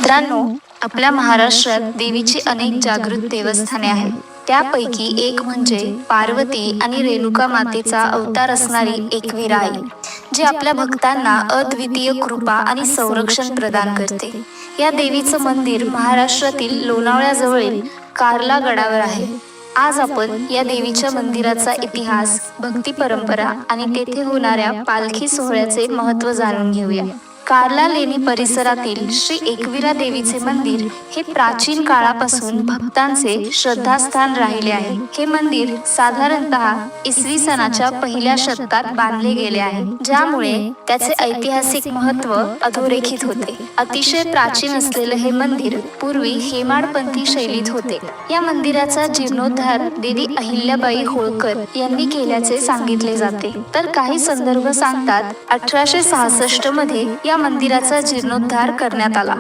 मित्रांनो, आपल्या महाराष्ट्रात देवीची अनेक जागृत देवस्थाने आहेत. त्यापैकी एक म्हणजे पार्वती आणि रेणुका मातेचा अवतार असणारी एकविरा आई, जी आपल्या भक्तांना अद्वितीय कृपा आणि संरक्षण प्रदान करते. या देवीचं मंदिर महाराष्ट्रातील लोणावळ्याजवळील कार्ला गडावर आहे. आज आपण या देवीच्या मंदिराचा इतिहास, भक्ती परंपरा आणि तेथे होणाऱ्या पालखी सोहळ्याचे महत्त्व जाणून घेऊया. कार्ला लेणी परिसरातील श्री एकविरा देवीचे मंदिर हे प्राचीन काळापासून भक्तांचे श्रद्धास्थान राहिले आहे. हे मंदिर साधारणतः इसवी सनाच्या पहिल्या शतकात बांधले गेले आहे, ज्यामुळे त्याचे ऐतिहासिक महत्त्व अधोरेखित होते. अतिशय प्राचीन असलेले हे मंदिर पूर्वी हेमाडपंथी शैलीत होते. या मंदिराचा जीर्णोद्धार देवी अहिल्याबाई होळकर यांनी केल्याचे सांगितले जाते. तर काही संदर्भ सांगतात 1866 मध्ये या मंदिराचा जीर्णोद्धार करण्यात आला.